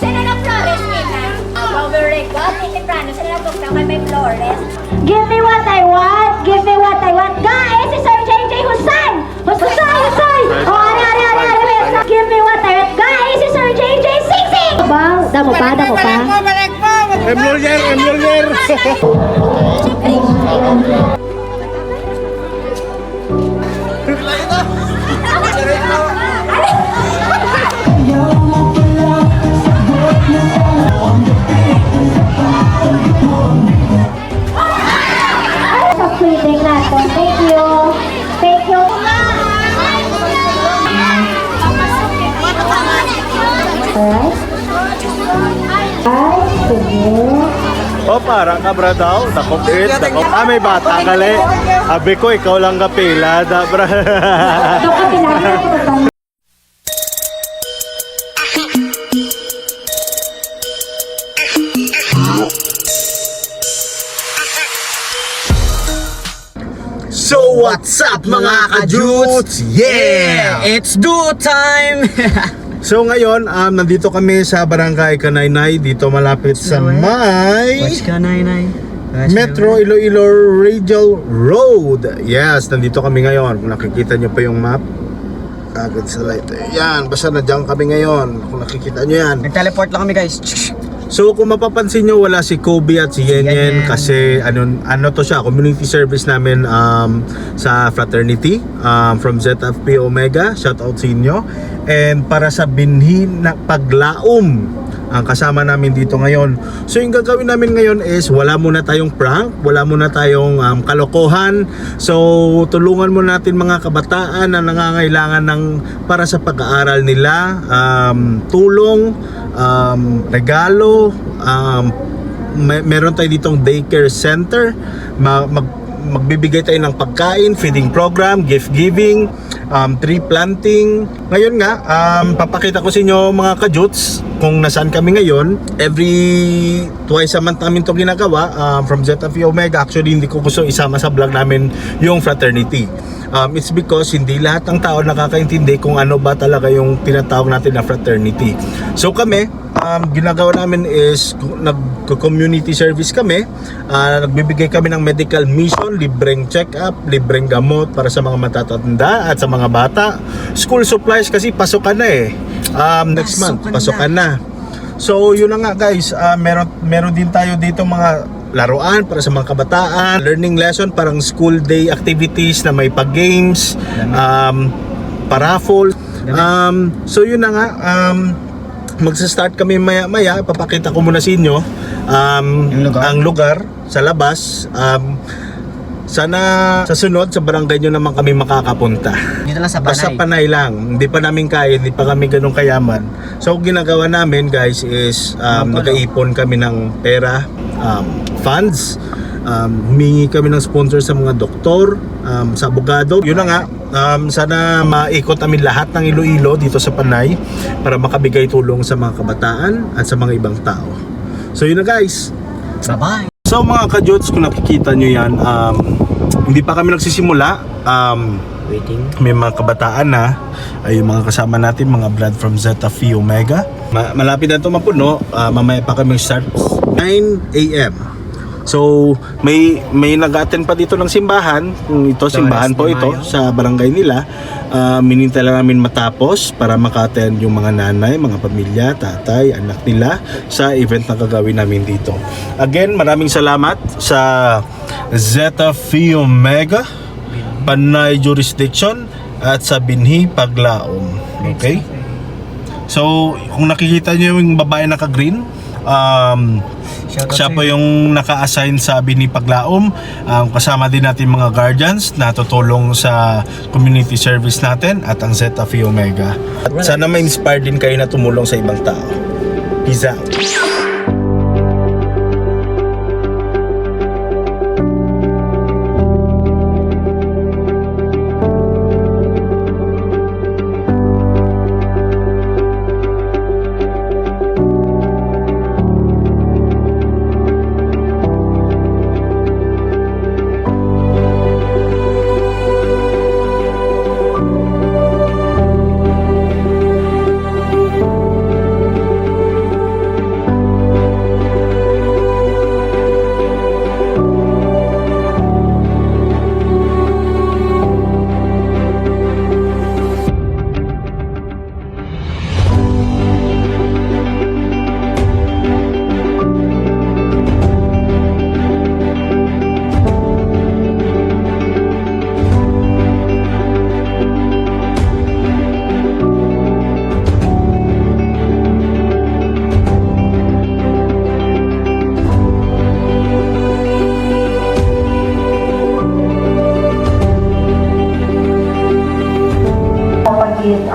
Sino na Flores, Ina? Very good. Titi Prano, sino na tukta kay may Flores? Give me what I want. Give me what I want. Guys, si Sir JJ Husay. Husay. Oh, ari. Give me what I want. Guys, si Sir JJ Sing. Damo pa. Emulyer. Sa feeding natin. Thank you. Alright. Ay, sige. O, para ka bra daw. Nakopit. May bata ka le. Abi ko, ikaw lang kapila. Bra. So what's up mga ka-Jutes? Yeah! It's do time! So ngayon, nandito kami sa Barangay Kanaynay. Dito malapit sa may Watch ka, Nay. Metro Iloilo Radial Road. Yes, nandito kami ngayon. Kung nakikita nyo pa yung map, agad sa light. Yan, basta nandiyan kami ngayon. Kung nakikita nyo yan. Nag-teleport lang kami, guys. So kung mapapansin nyo, wala si Kobe at si Yenyen kasi ano to siya, community service namin sa fraternity from ZFP Omega. Shout out sa inyo. And para sa binhi na paglaom ang kasama namin dito ngayon. So yung gagawin namin ngayon is wala muna tayong prank, wala muna tayong kalokohan. So tulungan muna natin mga kabataan na nangangailangan ng para sa pag-aaral nila, tulong, regalo, meron tayo ditong daycare center, magbibigay tayo ng pagkain, feeding program, gift giving, tree planting. Ngayon nga, papakita ko sa inyo mga ka-Jutes kung nasaan kami ngayon. Every twice a month namin ito ginagawa from ZFP Omega. Actually, hindi ko gusto isama sa vlog namin yung fraternity. It's because hindi lahat ng tao nakakaintindi kung ano ba talaga yung tinatawag natin na fraternity. So kami, ginagawa namin is nag-community service kami. Nagbibigay kami ng medical mission, libreng check-up, libreng gamot para sa mga matatanda at sa mga bata. School supplies kasi pasukan na eh. Next month, pasukan na. So yun na nga guys, meron din tayo dito mga laruan para sa mga kabataan, learning lesson, parang school day activities na may pag-games, paraffle. So yun na nga, magsa-start kami maya-maya. Papakita ko muna sa inyo ang lugar sa labas. Sana sa sunod sa barangay nyo naman kami makakapunta. Dito lang sa Panay. Basta Panay lang. Hindi pa namin kaya, hindi pa kami ganun kayaman. So ginagawa namin guys is nag-aipon kami ng pera, funds, humingi kami ng sponsor sa mga doktor, sa abogado. Yun na nga, sana maikot namin lahat ng Iloilo dito sa Panay para makabigay tulong sa mga kabataan at sa mga ibang tao. So yun na guys. Bye-bye! So mga ka-Jutes, kung nakikita nyo yan, hindi pa kami nagsisimula. Waiting. May mga kabataan na, ay yung mga kasama natin, mga blood from Zeta Phi Omega. Malapit na ito mapuno, mamaya pa kami start 9 AM. So may nag-attend pa dito ng simbahan. Ito simbahan po ito sa barangay nila. Minintay lang namin matapos para maka-attend yung mga nanay, mga pamilya, tatay, anak nila sa event na gagawin namin dito. Again, maraming salamat sa Zeta Phi Omega, Panay Jurisdiction at sa Binhi Paglaom. Okay? So kung nakikita nyo yung babae naka-green, siya po yung naka-assign sa Binhi Paglaom. Kasama din natin mga guardians na tutulong sa community service natin at ang Zeta Phi Omega. At sana ma-inspire din kayo na tumulong sa ibang tao. Peace out!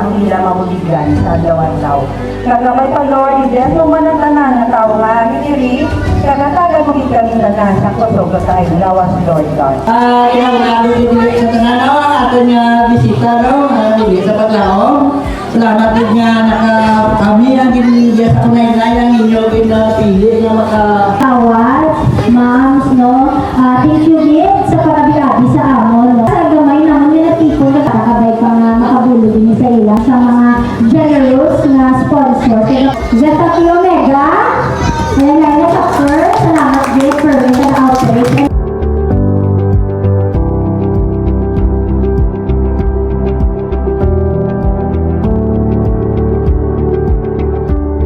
ang ila mabuligyan sa lawan daw. Kagamay pa Lord, ides mo man ang tanan na tao nga aming iri, kagatagan mo kami tanan sa kusog sa lawas Lord God. Yang namin dili sa tanan ato niya bisita dili sa paglaom. Salamat din nga kami ang ginigya sa kunay-layang inyo pinapili nga maka Tawad, moms, no? Thank you, Git, sa parabi-abi sa amon, no? Sa gamay naman nila tipo, nakakabay pa nga makabulo din sa ilang sa mga generous na sponsor. Pero Zeta Phi Omega, ayan na yun sa first. Salamat, Git, for the outreach.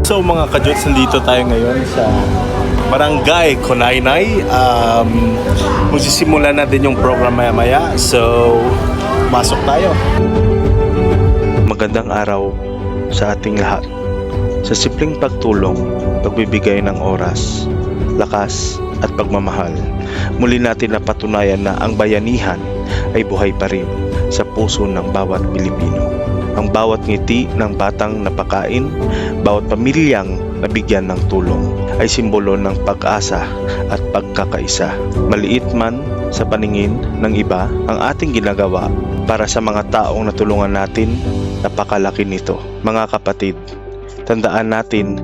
So mga kajots, nandito tayo ngayon sa Barangay Konaynay. Magsisimula na din yung program maya-maya. So, masok tayo. Magandang araw sa ating lahat. Sa simpleng pagtulong, pagbibigay ng oras, lakas at pagmamahal, muli natin napatunayan na ang bayanihan ay buhay pa rin sa puso ng bawat Pilipino. Ang bawat ngiti ng batang napakain, bawat pamilyang nabigyan ng tulong ay simbolo ng pag-asa at pagkakaisa. Maliit man sa paningin ng iba ang ating ginagawa para sa mga taong natulungan natin, napakalaki nito. Mga kapatid, tandaan natin,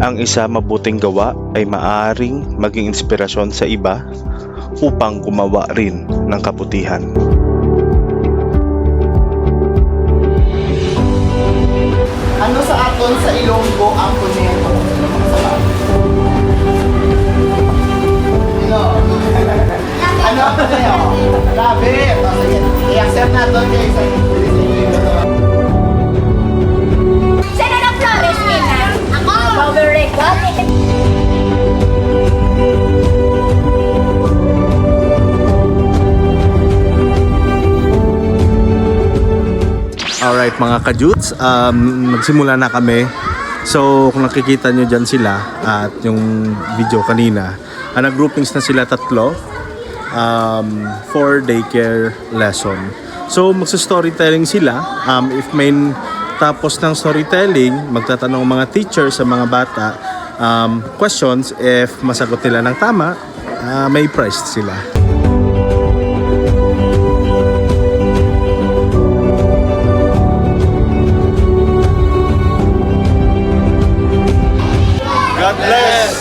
ang isa mabuting gawa ay maaaring maging inspirasyon sa iba upang gumawa rin ng kabutihan. Ano sa aton sa Ilonggo ang kunento? Ano? Ano sa'yo? Rabbit! O sige, i-accept natin kayo sa Sino ng Flores, Ina? Ako! Bowel record. Alright mga kajuts, magsimula na kami. So kung nakikita nyo dyan sila at yung video kanina, nag-groupings na sila tatlo for daycare lesson. So magsa-storytelling sila. If may tapos ng storytelling, magtatanong mga teacher sa mga bata questions. If masagot nila ng tama, may prize sila. God bless!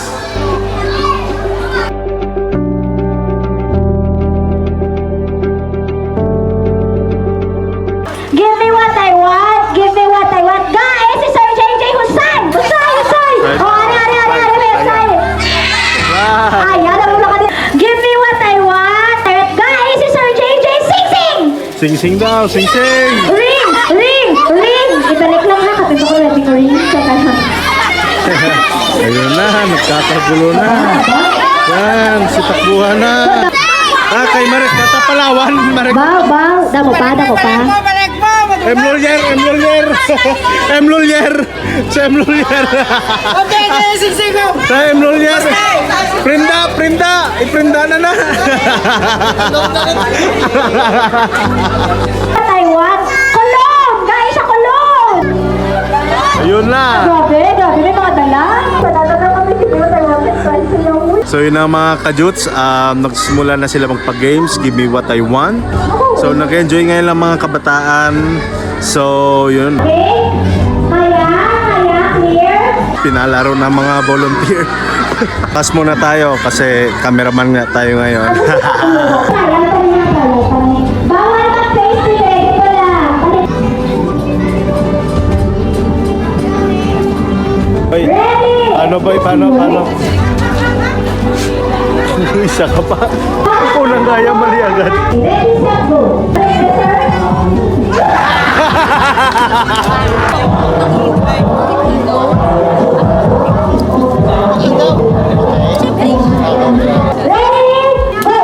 Give me what I want, give me what I want. Guys, si Sir JJ Husan! Husan! Right. Oh, ari! Ayan, naman ka din. Give me what I want. Guys, si Sir JJ Sing! Sing-sing daw, sing-sing! Ring! Ibalik lang ha, kapit ako natin ko ring. Teka lang. Ayun na, nagkakagulo na. Yan, si takbuhan na. Kay Marek, Katapalawan, Marek. Baw, damo pa. Emlolier! Sa Emlolier! Sa Emlolier! Prinda! Iprinda na! What I want. Kulong! Guys, sa kulong! Ayun na! Grabe, may mga dala. Padala na kami, give me what I want. So yun ang mga kajuts, nagsimula na sila magpa-games, give me what I want. So nag-enjoy ngayon lang mga kabataan. So yun, Okay? Kaya, clear? pinalaro ng mga volunteer. Pass muna tayo kasi cameraman nga tayo ngayon. Bawal mag-face ready ko lang. Hoy, Ready! ano ba? Paano? Isa ka pa. Unang kaya mali agad. Ready, set, go. Ready, Ready, go!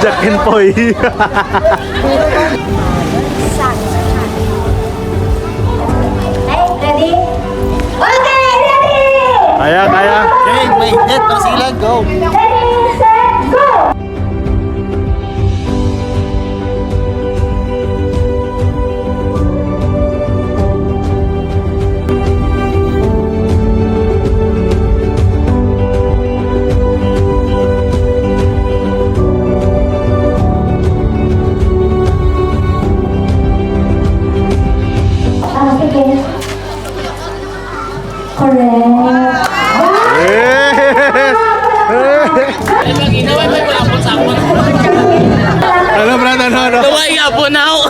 Jack and Poy. Hey, ready? Okay, ready! Kaya. Okay, may hit. Pasilag, go. Ready, set, go! Sige. Correct. Ano, Brad? Ano? Naway nga po na ako.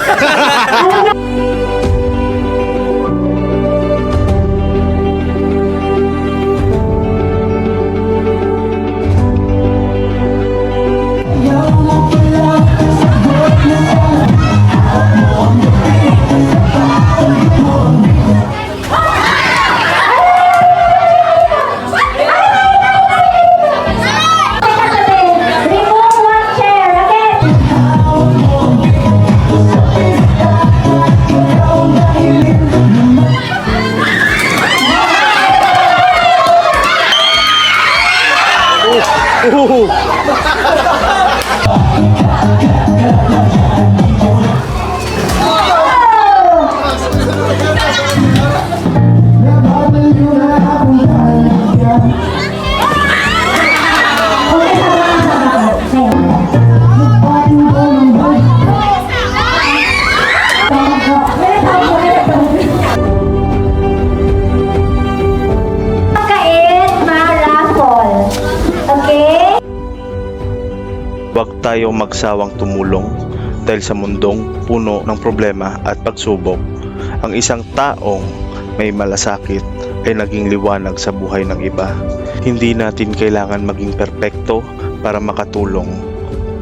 Remove one chair, okay? Kait ma-raffle. Okay? Huwag tayong magsawang tumulong dahil sa mundong puno ng problema at pagsubok, ang isang taong may malasakit ay naging liwanag sa buhay ng iba. Hindi natin kailangan maging perpekto para makatulong.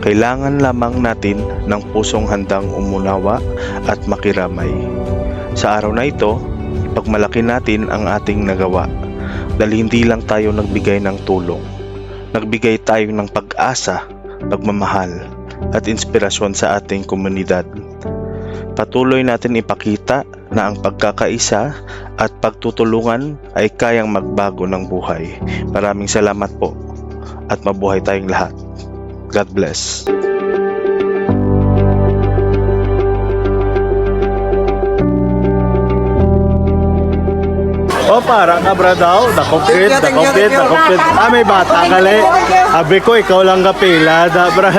Kailangan lamang natin ng pusong handang umunawa at makiramay. Sa araw na ito, ipagmalaki natin ang ating nagawa dahil hindi lang tayo nagbigay ng tulong. Nagbigay tayo ng pag-asa, pagmamahal at inspirasyon sa ating komunidad. Patuloy natin ipakita na ang pagkakaisa at pagtutulungan ay kayang magbago ng buhay. Maraming salamat po at mabuhay tayong lahat. God bless. Oh, parang kabra daw. Nakupit. May bata ka le. Sabi ko, ikaw lang kapila. Bra.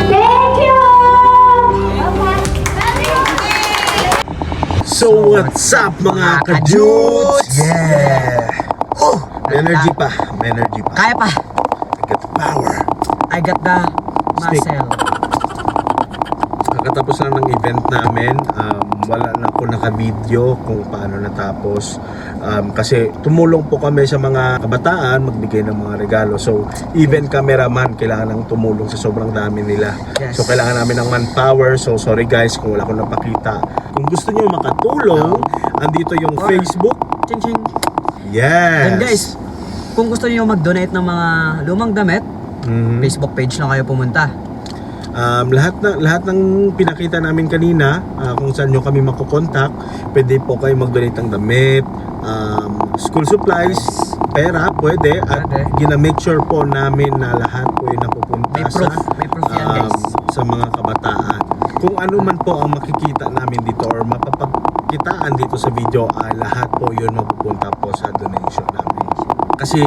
Thank you! So what's up mga kajuts? Yeah! Oh! May energy pa. Kaya pa. I got the power. I got the muscle. Kakatapos lang ng event namin, wala na po naka-video kung paano natapos. Kasi tumulong po kami sa mga kabataan, magbigay ng mga regalo. So, even cameraman, kailangan ng tumulong sa sobrang dami nila. Yes. So, kailangan namin ng manpower. So, sorry guys kung wala akong napakita. Kung gusto nyo makatulong, andito yung Facebook. Ching ching. Yes! And guys, kung gusto niyo mag-donate ng mga lumang damit, Facebook page lang kayo pumunta. Lahat ng pinakita namin kanina, kung saan nyo kami makukontak, pwede po kayo mag-donate ng damit, school supplies, pera, pwede. At Pwede. gina-make sure po namin na lahat po ay napupunta May proof. May proof yan, guys. sa mga kabataan. Kung ano man po ang makikita namin dito or mapapagkitaan dito sa video, lahat po yun mapupunta po sa donation namin. Kasi